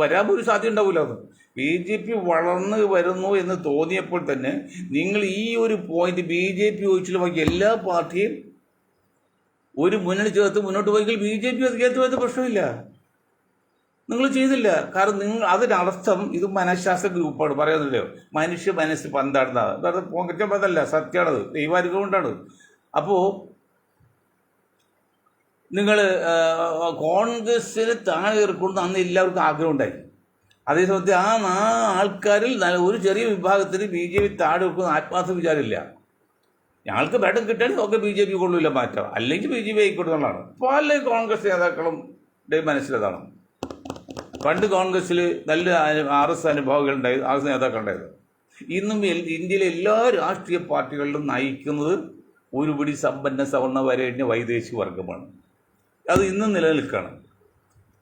വരാൻ ഒരു സാധ്യത ഉണ്ടാവില്ല. അത് BJP വളർന്ന് വരുന്നു എന്ന് തോന്നിയപ്പോൾ തന്നെ നിങ്ങൾ ഈ ഒരു പോയിന്റ് BJP ഒഴിച്ചുള്ള ബാക്കി എല്ലാ പാർട്ടിയും ഒരു മുന്നണി ചേർത്ത് മുന്നോട്ട് പോയെങ്കിൽ BJP അധികാരത്തിൽ വരുന്ന പ്രശ്നമില്ല. നിങ്ങൾ ചെയ്തില്ല. കാരണം നിങ്ങൾ അതിനർത്ഥം ഇത് മനഃശാസ്ത്ര ഗ്രൂപ്പാണ്, പറയുന്നില്ലയോ മനുഷ്യ മനസ്സ് പന്താടുന്നത്. വെറുതെ പോക്കറ്റം പന്തല്ല, സത്യമാണത്, ദൈവാനുഗ്രഹം കൊണ്ടാണ്. അപ്പോൾ നിങ്ങൾ കോൺഗ്രസ്സിന് താഴെ ഇറക്കണം അന്ന് എല്ലാവർക്കും ആഗ്രഹം ഉണ്ടായി. അതേസമയത്ത് ആ ആൾക്കാരിൽ ഒരു ചെറിയ വിഭാഗത്തിന് BJP താഴെ വെക്കുന്ന ആത്മാർത്ഥ വിചാരമില്ല. ഞങ്ങൾക്ക് ഭേദം കിട്ടുകയാണെങ്കിൽ ഒക്കെ BJP കൊള്ളില്ല മാറ്റാം, അല്ലെങ്കിൽ BJP ആയിക്കൊടുക്കുന്നതാണ് പല കോൺഗ്രസ് നേതാക്കളും മനസ്സിലതാണ്. പണ്ട് കോൺഗ്രസ്സിൽ നല്ല RS അനുഭാവികളുണ്ടായത്, RS നേതാക്കളുണ്ടായത്. ഇന്നും ഇന്ത്യയിലെ എല്ലാ രാഷ്ട്രീയ പാർട്ടികളിലും നയിക്കുന്നത് ഒരുപടി സമ്പന്ന സവർണ വരേണ്യ വൈദേശിക വർഗമാണ്. അത് ഇന്നും നിലനിൽക്കുകയാണ്.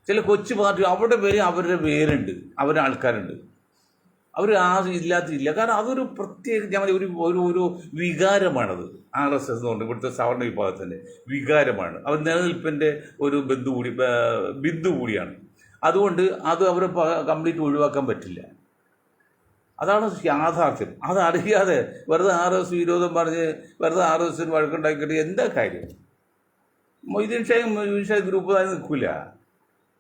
ചില കൊച്ചു പാർട്ടി അവിടെ വരെ അവരുടെ പേരുണ്ട്, അവരുടെ ആൾക്കാരുണ്ട്, അവർ ഇല്ലാത്തില്ല. കാരണം അതൊരു പ്രത്യേക ഒരു വികാരമാണത്. RSS എന്നുകൊണ്ട് ഇവിടുത്തെ സവർണ വിഭാഗത്തിൻ്റെ വികാരമാണ്. അവർ നിലനിൽപ്പിൻ്റെ ഒരു ബിന്ദു കൂടിയാണ്. അതുകൊണ്ട് അത് അവരെ കംപ്ലീറ്റ് ഒഴിവാക്കാൻ പറ്റില്ല. അതാണ് യാഥാർത്ഥ്യം. അതറിയാതെ വെറുതെ RS വിരോധം പറഞ്ഞ് വെറുതെ RSന് വഴക്കുണ്ടാക്കിയിട്ട് എന്താ കാര്യം? മൊയ്തീൻ ഷാ ഗ്രൂപ്പ് തന്നെ നിൽക്കില്ല.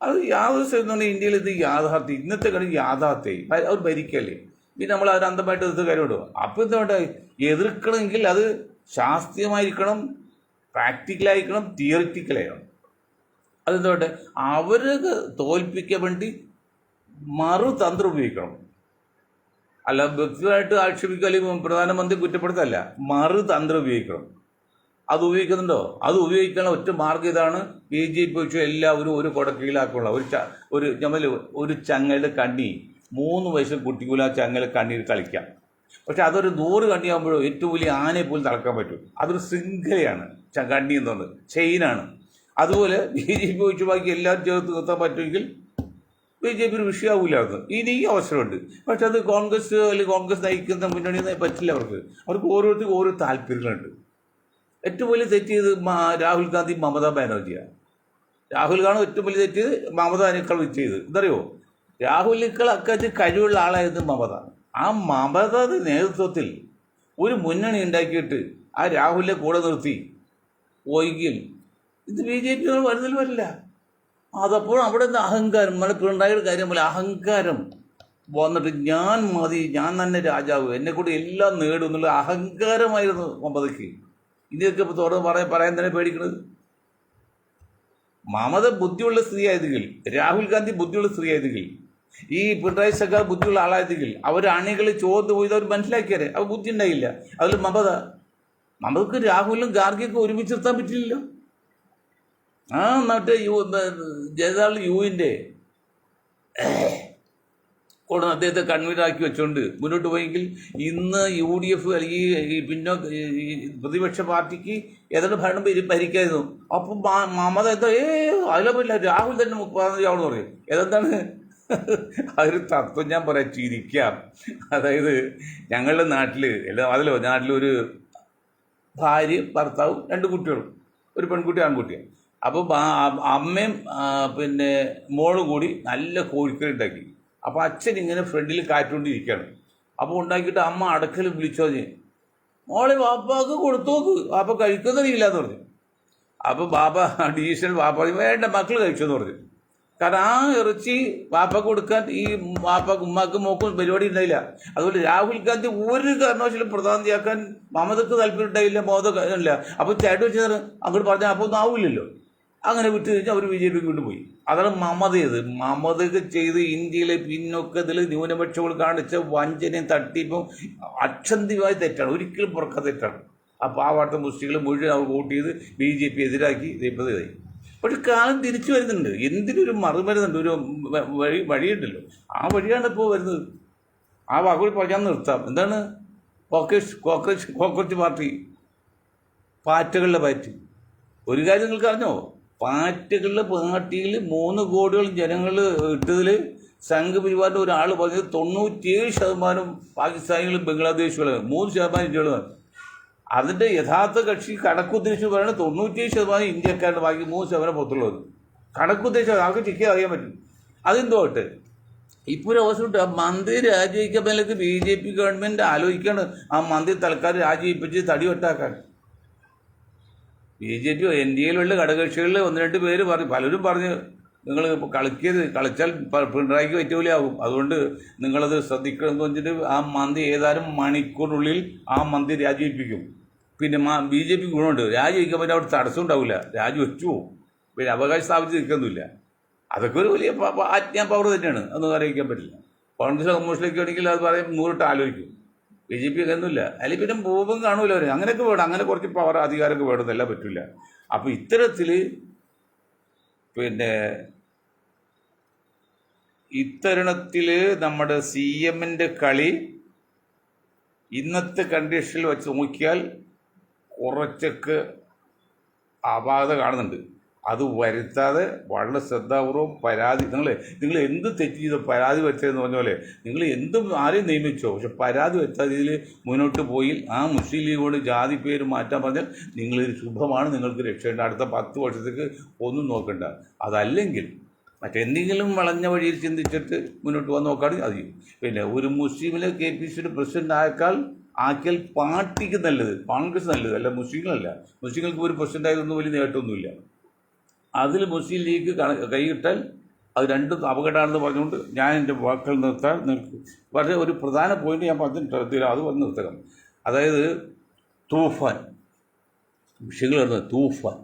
അത് യാതൊരു എന്നുകൊണ്ട് ഇന്ത്യയിൽ ഇത് യാഥാർത്ഥ്യം, ഇന്നത്തെ കളി യാഥാർത്ഥ്യം. അവർ ഭരിക്കല്ലേ, പിന്നെ നമ്മൾ അവർ അന്ധമായിട്ട് എതിർത്ത് കാര്യമുണ്ടോ? അപ്പോൾ എന്തുകൊണ്ട് എതിർക്കണമെങ്കിൽ അത് ശാസ്ത്രീയമായിരിക്കണം, പ്രാക്ടിക്കലായിരിക്കണം, തിയറിറ്റിക്കലായിരിക്കണം. അതെന്തുകൊണ്ട് അവരെ തോൽപ്പിക്കാൻ വേണ്ടി മറുതന്ത്രം ഉപയോഗിക്കണം. അല്ല വ്യക്തിപരമായിട്ട് ആക്ഷേപിക്കുക അല്ലെങ്കിൽ പ്രധാനമന്ത്രി കുറ്റപ്പെടുത്തല്ല, മറുതന്ത്രം ഉപയോഗിക്കണം. അത് ഉപയോഗിക്കുന്നുണ്ടോ? അത് ഉപയോഗിക്കാനുള്ള ഒറ്റ മാർഗ്ഗം ഇതാണ്. BJP വെച്ചു എല്ലാവരും ഒരു കുടക്കീഴിലാക്കുള്ള ഒരു ചങ്ങല കണ്ണി 3 വയസ്സ് കുട്ടിക്കൂല ആ ചങ്ങല കണ്ണിയിൽ കളിക്കാം. പക്ഷെ അതൊരു 100 കണ്ണിയാകുമ്പോഴോ ഏറ്റവും വലിയ ആനയെ പോലും തളക്കാൻ പറ്റും. അതൊരു ശൃംഖലയാണ് കണ്ണി എന്ന് പറയുന്നത്, ചെയിനാണ്. അതുപോലെ BJP വെച്ച് ബാക്കി എല്ലാവരും ചേർത്ത് നിർത്താൻ പറ്റുമെങ്കിൽ BJP ഒരു വിഷയമാവില്ലായിരുന്നു. ഇനി ഈ അവസരമുണ്ട്. പക്ഷെ അത് കോൺഗ്രസ് അല്ലെങ്കിൽ കോൺഗ്രസ് നയിക്കുന്ന മുന്നണി പറ്റില്ല. അവർക്ക് ഓരോരുത്തർക്കും ഓരോ താല്പര്യങ്ങളുണ്ട്. ഏറ്റവും വലിയ തെറ്റ് ചെയ്ത് രാഹുൽ ഗാന്ധി മമതാ ബാനർജിയാണ്. രാഹുലാണ് ഏറ്റവും വലിയ തെറ്റ് മമതാനേക്കാൾ ചെയ്ത്. എന്തറിയോ? രാഹുലിനേക്കാൾ അക്കാര്യത്തിൽ കഴിവുള്ള ആളായിരുന്നു മമത. ആ മമതയുടെ നേതൃത്വത്തിൽ ഒരു മുന്നണി ഉണ്ടാക്കിയിട്ട് ആ രാഹുലിനെ കൂടെ നിർത്തി പോയെങ്കിൽ ഇത് BJP വരുന്നതിൽ വരില്ല. അതപ്പോൾ അവിടെ നിന്ന് അഹങ്കാരം, നമ്മുടെ പിണറായിയുടെ കാര്യം പോലെ അഹങ്കാരം വന്നിട്ട് ഞാൻ മതി, ഞാൻ തന്നെ രാജാവ്, എന്നെക്കൂടി എല്ലാം നേടും എന്നുള്ള അഹങ്കാരമായിരുന്നു മമതയ്ക്ക്. ഇതൊക്കെ ഇപ്പോൾ തുറന്ന് പറയാൻ തന്നെ പേടിക്കുന്നത്. മമത ബുദ്ധിയുള്ള സ്ത്രീ ആയതെങ്കിൽ, രാഹുൽ ഗാന്ധി ബുദ്ധിയുള്ള സ്ത്രീ ആയതെങ്കിൽ, ഈ പിണറായി സർക്കാർ ബുദ്ധിയുള്ള ആളായതെങ്കിൽ അവർ അണികൾ ചോർന്ന് പോയത് അവർ മനസ്സിലാക്കിയാരെ. അവർ ബുദ്ധി ഉണ്ടായില്ല. അതിൽ മമതക്ക് രാഹുലും ഗാർഗിയൊക്കെ ഒരുമിച്ച് നിർത്താൻ പറ്റില്ലല്ലോ. ആ മറ്റേ ജനതാദൾ യുവിൻ്റെ കൊണ്ട് അദ്ദേഹത്തെ കൺവീനറാക്കി വെച്ചുകൊണ്ട് മുന്നോട്ട് പോയെങ്കിൽ ഇന്ന് UDF അല്ലെങ്കിൽ ഈ പ്രതിപക്ഷ പാർട്ടിക്ക് ഏതാണ്ട് ഭരണം ഭരിക്കായിരുന്നു. അപ്പം മമത എന്താ അതിലെ പറ്റില്ല, രാഹുൽ തന്നെ മുഖ്യമന്ത്രിയാവണമെന്ന് പറയും. ഏതെന്താണ് അതൊരു തത്വം ഞാൻ പറയാം, ചിരിക്കാം. അതായത് ഞങ്ങളുടെ നാട്ടിൽ നാട്ടിലൊരു ഭാര്യയും ഭർത്താവും 2 കുട്ടികളും, ഒരു പെൺകുട്ടി ആൺകുട്ടിയാണ്. അപ്പോൾ അമ്മയും മോളും കൂടി നല്ല കോഴിക്കറി ഉണ്ടാക്കി. അപ്പോൾ അച്ഛൻ ഇങ്ങനെ ഫ്രണ്ടിൽ കാറ്റുകൊണ്ടിരിക്കുകയാണ്. അപ്പോൾ ഉണ്ടാക്കിയിട്ട് അമ്മ അടക്കൽ വിളിച്ചോ, മോളെ വാപ്പാക്ക് കൊടുത്തു നോക്ക്, വാപ്പ കഴിക്കുന്നറിയില്ല എന്ന് പറഞ്ഞു. അപ്പോൾ ബാബ ഡീസൽ വാപ്പ വേണ്ട മക്കൾ കഴിച്ചെന്ന് പറഞ്ഞു. കാരണം ആ ഇറച്ചി വാപ്പക്ക് കൊടുക്കാൻ ഈ ഉമ്മാക്കും മോക്കും പരിപാടി ഉണ്ടായില്ല. അതുകൊണ്ട് രാഹുൽ ഗാന്ധി ഒരു കാരണവശാലും പ്രധാനമന്ത്രിയാക്കാൻ മമതക്ക് താല്പര്യം ഉണ്ടായില്ല, ഇല്ല. അപ്പോൾ ചേട്ടൻ വെച്ച് അങ്ങോട്ട് പറഞ്ഞാൽ അപ്പോൾ ഒന്നും ആവില്ലല്ലോ. അങ്ങനെ വിട്ടു കഴിഞ്ഞാൽ അവർ BJP കൊണ്ടുപോയി. അതാണ് മമതയൊക്കെ ചെയ്ത് ഇന്ത്യയിലെ പിന്നോക്കത്തിൽ ന്യൂനപക്ഷങ്ങൾ കാണിച്ച വഞ്ചനയും തട്ടിപ്പും അക്ഷന്തികമായ തെറ്റാണ്, ഒരിക്കലും പുറക്കാത്ത തെറ്റാണ്. അപ്പോൾ ആ വാർത്ത മുസ്ലിങ്ങൾ മുഴുവൻ അവർ വോട്ട് ചെയ്ത് BJP എതിരാക്കി ഇതായി. പക്ഷെ കാലം തിരിച്ചു വരുന്നുണ്ട്. എന്തിനൊരു മറുമരുന്നുണ്ട്, ഒരു വഴിയുണ്ടല്ലോ. ആ വഴിയാണ് ഇപ്പോൾ വരുന്നത്. ആ വാക്കുകൾ പറഞ്ഞാൽ നിർത്താം. എന്താണ് കോക്രോച്ച് പാർട്ടി, പാറ്റകളുടെ പാർട്ടി. ഒരു കാര്യം നിങ്ങൾക്ക് അറിഞ്ഞോ? പാർട്ടികളുടെ പാർട്ടിയിൽ 3 കോടിയോളം ജനങ്ങൾ ഇട്ടതിൽ സംഘ് പരിവാറിൻ്റെ ഒരാൾ പറഞ്ഞത് 97% പാകിസ്ഥാനികളും ബംഗ്ലാദേശികളും 3% ഇന്ത്യകളും. അതിൻ്റെ യഥാർത്ഥ കക്ഷി കണക്കുദ്ദേശിച്ച് പറയുന്നത് 97% ഇന്ത്യക്കാരുടെ, ബാക്കി 3% പുറത്തുള്ളത്. കണക്കുദ്ദേശം ആൾക്ക് ചെക്ക് അറിയാൻ പറ്റും. അതെന്തോട്ടെ ഇപ്പോൾ ഒരു അവസരം ആ മന്ത്രി രാജിവെക്കാനൊക്കെ BJP ഗവൺമെൻറ് ആലോചിക്കുകയാണ് ആ മന്ത്രി തൽക്കാലം രാജിവെപ്പിച്ച് തടി വെട്ടാക്കാൻ. BJP NDAയിലുള്ള ഘടകകക്ഷികളിൽ 1-2 പേര് പലരും പറഞ്ഞ് നിങ്ങൾ കളിച്ചാൽ പിണറായിക്ക് പറ്റൂലാവും, അതുകൊണ്ട് നിങ്ങളത് ശ്രദ്ധിക്കണമെന്ന് പറഞ്ഞിട്ട് ആ മന്ത്രി ഏതാനും മണിക്കൂറിനുള്ളിൽ ആ മന്ത്രി രാജിവെപ്പിക്കും. പിന്നെ BJP ഗുണമുണ്ട്, രാജിവെക്കാൻ പറ്റും, അവിടെ തടസ്സം ഉണ്ടാവില്ല, രാജിവെച്ചു പോകും. പിന്നെ അവകാശം സ്ഥാപിച്ച് നിൽക്കുന്നില്ല. അതൊക്കെ ഒരു വലിയ ആജ്ഞാ പവർ തന്നെയാണ്, അതൊന്നും അറിയിക്കാൻ പറ്റില്ല. കോൺഗ്രസ് കമ്മ്യൂണിസ്റ്റിലേക്ക് ആണെങ്കിൽ അത് പറയും 100 ആലോചിക്കും. BJP ഒന്നുമില്ല. അല്ലെങ്കിൽ പിന്നെ ഭൂപം കാണൂല അവർ. അങ്ങനെയൊക്കെ വേണം, അങ്ങനെ കുറച്ച് പവർ അധികാരമൊക്കെ വേണമെന്നല്ല പറ്റില്ല. അപ്പോൾ ഇത്തരത്തിൽ ഇത്തരണത്തിൽ നമ്മുടെ CMൻ്റെ കളി ഇന്നത്തെ കണ്ടീഷനിൽ വെച്ച് നോക്കിയാൽ കുറച്ചൊക്കെ അപാകത കാണുന്നുണ്ട്. അത് വരുത്താതെ വളരെ ശ്രദ്ധാപൂർവം നിങ്ങൾ എന്ത് തെറ്റ് ചെയ്തോ പരാതി വരുത്തതെന്ന് പറഞ്ഞ പോലെ നിങ്ങൾ എന്തും ആരെയും നിയമിച്ചോ, പക്ഷെ പരാതി വരുത്താതെ ഇതിൽ മുന്നോട്ട് പോയി ആ മുസ്ലിം ലീഗോട് ജാതി പേര് മാറ്റാൻ പറഞ്ഞാൽ നിങ്ങളൊരു ശുഭമാണ്, നിങ്ങൾക്ക് രക്ഷയുണ്ട്. അടുത്ത 10 വർഷത്തേക്ക് ഒന്നും നോക്കണ്ട. അതല്ലെങ്കിൽ മറ്റെന്തെങ്കിലും വളഞ്ഞ വഴിയിൽ ചിന്തിച്ചിട്ട് മുന്നോട്ട് പോകാൻ നോക്കുകയാണെങ്കിൽ അത് ചെയ്യും. പിന്നെ ഒരു മുസ്ലിമിനെ KPCയുടെ പ്രസിഡന്റ് ആക്കിയാൽ പാർട്ടിക്ക് നല്ലത്, കോൺഗ്രസ് നല്ലത്, അല്ല മുസ്ലിങ്ങളല്ല. മുസ്ലിങ്ങൾക്ക് ഒരു പ്രസിഡന്റ് ആയതൊന്നും വലിയ നേട്ടമൊന്നുമില്ല. അതിൽ മുസ്ലിം ലീഗ് കൈയിട്ടാൽ അത് 2 അപകടമാണെന്ന് പറഞ്ഞുകൊണ്ട് ഞാൻ എൻ്റെ വാക്കുകൾ നിർത്താൻ നിൽക്കും. പക്ഷേ ഒരു പ്രധാന പോയിന്റ് ഞാൻ പറഞ്ഞിട്ട് അത് വന്ന് നിർത്തണം. അതായത് തൂഫാൻ വിഷയങ്ങൾ തൂഫാൻ.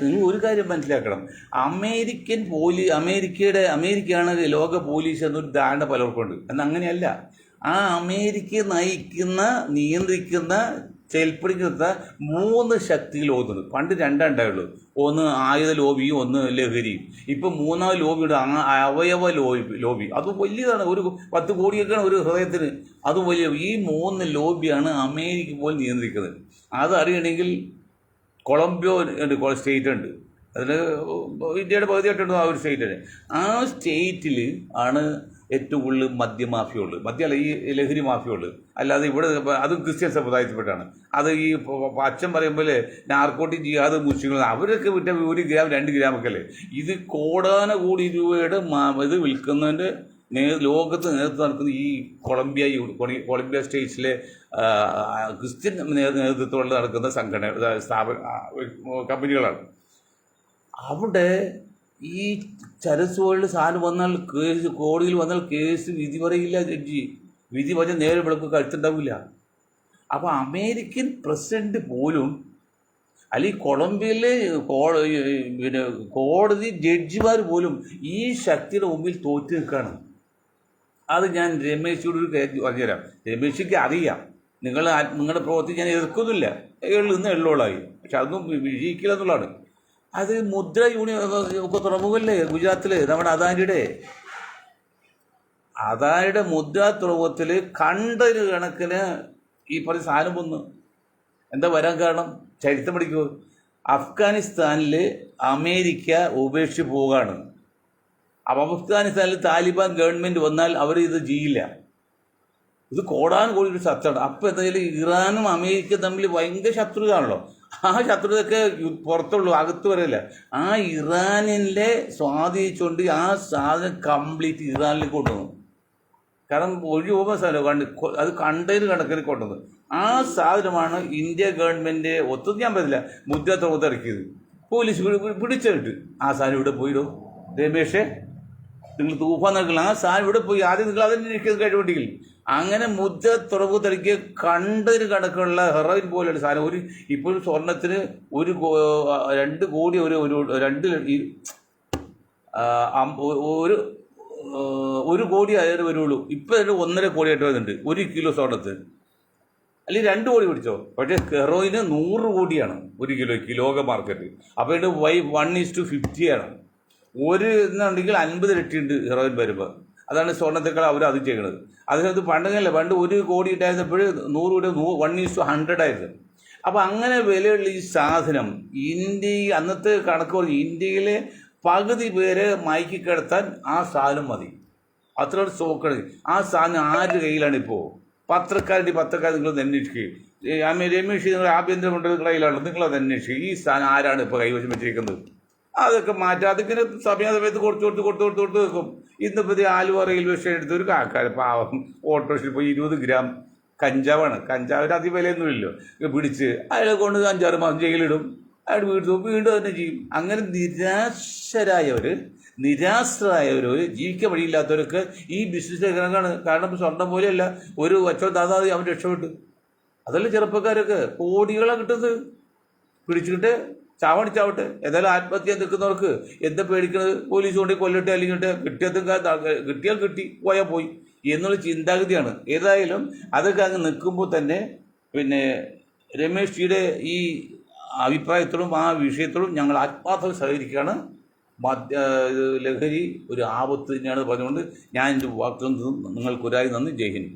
നിങ്ങൾ ഒരു കാര്യം മനസ്സിലാക്കണം, അമേരിക്കയാണ് ലോക പോലീസ് എന്നൊരു ധാരണ പലർക്കുണ്ട്. എന്നാൽ അങ്ങനെയല്ല. ആ അമേരിക്ക നിയന്ത്രിക്കുന്ന ചെൽപ്പടിക്ക് നിർത്താൻ 3 ശക്തി ലോബിയുണ്ട്. പണ്ട് രണ്ടുണ്ടായുള്ളൂ. ഒന്ന് ആയുധ ലോബിയും ഒന്ന് ലഹരിയും. ഇപ്പം 3ാമത് ലോബിയുണ്ട്, അവയവ ലോബി. അത് വലിയതാണ്. ഒരു 10 കോടിയൊക്കെയാണ് ഒരു ഹൃദയത്തിന്. അത് വലിയ. ഈ 3 ലോബിയാണ് അമേരിക്ക പോലും നിയന്ത്രിക്കുന്നത്. അതറിയണമെങ്കിൽ കൊളംബിയോ സ്റ്റേറ്റ് ഉണ്ട്. അതിൽ ഇന്ത്യയുടെ പകുതിയായിട്ടുണ്ട് ആ ഒരു സ്റ്റേറ്റിന്. ആ സ്റ്റേറ്റിൽ ആണ് ഏറ്റവും കൂടുതൽ മദ്യമാഫിയ ഉള്ളത്. മദ്യമല്ല, ഈ ലഹരി മാഫിയ ഉള്ളത്. അല്ലാതെ ഇവിടെ അത് ക്രിസ്ത്യൻ സമുദായത്തിൽപ്പെട്ടാണ്. അത് ഈ അച്ഛൻ പറയുമ്പോൾ നാർക്കോട്ടിക് ജിഹാദ് മുസ്ലിങ്ങൾ അവരൊക്കെ വിട്ട 1 ഗ്രാം 2 ഗ്രാമൊക്കെ അല്ലേ. ഇത് കോടാനകോടി രൂപയുടെ ഇത് വിൽക്കുന്നതിൻ്റെ ലോകത്ത് നേതൃത്വം നടക്കുന്ന ഈ കൊളംബിയ സ്റ്റേറ്റ്സിലെ ക്രിസ്ത്യൻ നേതൃത്വത്തിൽ നടക്കുന്ന കമ്പനികളാണ്. അവിടെ ഈ ചരസ് വേൾഡ് സാധനം വന്നാൽ കേസ് കോടതിയിൽ വന്നാൽ കേസ് വിധി പറയില്ല ജഡ്ജി. വിധി പറഞ്ഞാൽ നേരെ വിളക്ക് കഴുത്തുണ്ടാവില്ല. അപ്പോൾ അമേരിക്കൻ പ്രസിഡന്റ് പോലും അല്ലെങ്കിൽ കൊളംബിയയിലെ പിന്നെ കോടതി ജഡ്ജിമാർ പോലും ഈ ശക്തിയുടെ മുമ്പിൽ തോറ്റു നിൽക്കുകയാണ്. അത് ഞാൻ രമേശോട് ഒരു കാര്യം പറഞ്ഞുതരാം. രമേശിക്ക് അറിയാം നിങ്ങളുടെ പ്രവൃത്തി ഞാൻ എതിർക്കുന്നില്ല, ഇന്ന് എള്ളോളായി. പക്ഷെ അതൊന്നും വിജയിക്കില്ല എന്നുള്ളതാണ്. അത് മുദ്ര ഒക്കെ തുറമുഖല്ലേ ഗുജറാത്തിൽ, നമ്മുടെ അദാനിയുടെ മുദ്ര തുറമുഖത്തിൽ കണ്ടൊരു കണക്കിന് ഈ പറഞ്ഞ സാധനം വന്നു. എന്താ വരാൻ കാരണം? ചരിത്രം പഠിക്കൂ. അഫ്ഗാനിസ്ഥാനിൽ അമേരിക്ക ഉപേക്ഷിച്ച് പോവുകയാണ്. അപ്പം അഫ്ഗാനിസ്ഥാനിൽ താലിബാൻ ഗവൺമെൻറ് വന്നാൽ അവർ ഇത് ചെയ്യില്ല. ഇത് കോടാനുകോടി ഒരു ശത്രുവാണ്. അപ്പോൾ എന്തായാലും ഇറാനും അമേരിക്കയും തമ്മിൽ ഭയങ്കര ശത്രുതയാണല്ലോ. ആ ശത്രുതയൊക്കെ പുറത്തുള്ളൂ, അകത്ത് വരില്ല. ആ ഇറാനിലെ സ്വാധീനിച്ചുകൊണ്ട് ആ സാധനം കംപ്ലീറ്റ് ഇറാനിലേക്ക് കൊണ്ടുവന്നു. കാരണം ഒഴി സാധനം അത് കണ്ടെയ്നർ കണക്കിന് കൊണ്ടുവന്നു. ആ സാധനമാണ് ഇന്ത്യ ഗവൺമെൻറ് ഒത്തൊന്നും ഞാൻ പറ്റില്ല മുദ്ര തുറമുഖത്ത് ഇറക്കിയത്. പോലീസ് പിടിച്ചിട്ട് ആ സാധനം ഇവിടെ പോയിടോ രമേഷേ, നിങ്ങൾ തൂഫാൻ നടക്കില്ല. ആ സാധനം ഇവിടെ പോയി. ആദ്യം നിങ്ങൾ അതിൻ്റെ ഇരിക്കുന്നത് കഴിവുണ്ടെങ്കിൽ അങ്ങനെ മുദ്ര തുറമുഖത്ത് ഇറക്കിയ കണ്ടൊരു കണക്കുള്ള ഹെറോയിൻ പോലെയുള്ള സാധനം. ഇപ്പോഴും സ്വർണത്തിന് 2 കോടി ഒരു കോടി ആയാലും വരുള്ളൂ. ഇപ്പം 1.5 കോടിയായിട്ട് വരുന്നുണ്ട് 1 കിലോ സ്വർണത്തിന്. അല്ലെങ്കിൽ 2 കോടി പിടിച്ചോ. പക്ഷേ ഹെറോയിന് 100 കോടിയാണ് 1 കിലോയ്ക്ക് ലോക മാർക്കറ്റ്. അപ്പോൾ 1:50 ആണ്. എന്നുണ്ടെങ്കിൽ 50 ഇരട്ടിയുണ്ട് ഹെറോയിൻ വരുമ്പോൾ. അതാണ് സ്വർണ്ണത്തേക്കാൾ അവർ അത് ചെയ്യുന്നത്. അതിനകത്ത് പണ്ട് 1 കോടി ഇട്ടായിരുന്നപ്പോൾ 100 കോടി 1:100 ആയിരുന്നു. അപ്പോൾ അങ്ങനെ വിലയുള്ള ഈ സാധനം അന്നത്തെ കണക്ക് പറഞ്ഞ് ഇന്ത്യയിലെ പകുതി പേരെ മയക്കി കിടത്താൻ ആ സാധനം മതി. അത്ര സ്റ്റോക്കാണ്. ആ സാധനം ആരുടെ കയ്യിലാണ് ഇപ്പോൾ? പത്രക്കാർ നിങ്ങളൊന്ന് അന്വേഷിക്കുകയും രമേശ് നിങ്ങൾ ആഭ്യന്തരമന്ത്രിയുടെ കയ്യിലാണ്, നിങ്ങളത് അന്വേഷിക്കുക. ഈ സാധനം ആരാണ് ഇപ്പോൾ കൈവശം വെച്ചിരിക്കുന്നത്? അതൊക്കെ മാറ്റാം. അതിങ്ങനെ സമയത്ത് കൊടുത്ത് വെക്കും. ഇന്നിപ്പോൾ ആലുവ റെയിൽവേ സ്റ്റേഷൻ എടുത്ത് ഒരു കാക്കാർ പാവം ഓട്ടോറിക്ഷയിൽ പോയി 20 ഗ്രാം കഞ്ചാവാണ്. കഞ്ചാവിന് അതിവിലയൊന്നുമില്ലല്ലോ. പിടിച്ച് അയാളെ കൊണ്ട് 5-6 മാസം ജയിലിടും. അയാൾ വീണ്ടും തന്നെ ചെയ്യും. അങ്ങനെ നിരാശ്രരായവർ ജീവിക്കാൻ വഴിയില്ലാത്തവരൊക്കെ ഈ ബിസിനസ് രംഗമാണ്. കാരണം സ്വർണ്ണം പോലെയല്ല, ഒരു വച്ചോ ദാതാതി അവൻ രക്ഷപ്പെട്ടു. അതല്ല ചെറുപ്പക്കാരൊക്കെ കോടികളാണ് കിട്ടുന്നത്. പിടിച്ചിട്ട് ചാവട്ടെ. ഏതായാലും ആത്മഹത്യ നിൽക്കുന്നവർക്ക് എന്താ പേടിക്കുന്നത്? പോലീസ് കൊണ്ട് കൊല്ലട്ടെ, അല്ലെങ്കിൽ കിട്ടിയാൽ കിട്ടി, പോയാൽ പോയി എന്നുള്ള ചിന്താഗതിയാണ്. ഏതായാലും അതൊക്കെ അങ്ങ് നിൽക്കുമ്പോൾ തന്നെ പിന്നെ രമേശ് ജിയുടെ ഈ അഭിപ്രായത്തോടും ആ വിഷയത്തോടും ഞങ്ങൾ ആത്മാർത്ഥമായി സഹകരിക്കുകയാണ്. ലഹരി ഒരു ആപത്ത് തന്നെയാണ് പറഞ്ഞുകൊണ്ട് ഞാൻ എൻ്റെ വാക്കുകൾ നിങ്ങൾക്കൊരായി നന്ദി. ജയ് ഹിന്ദ്.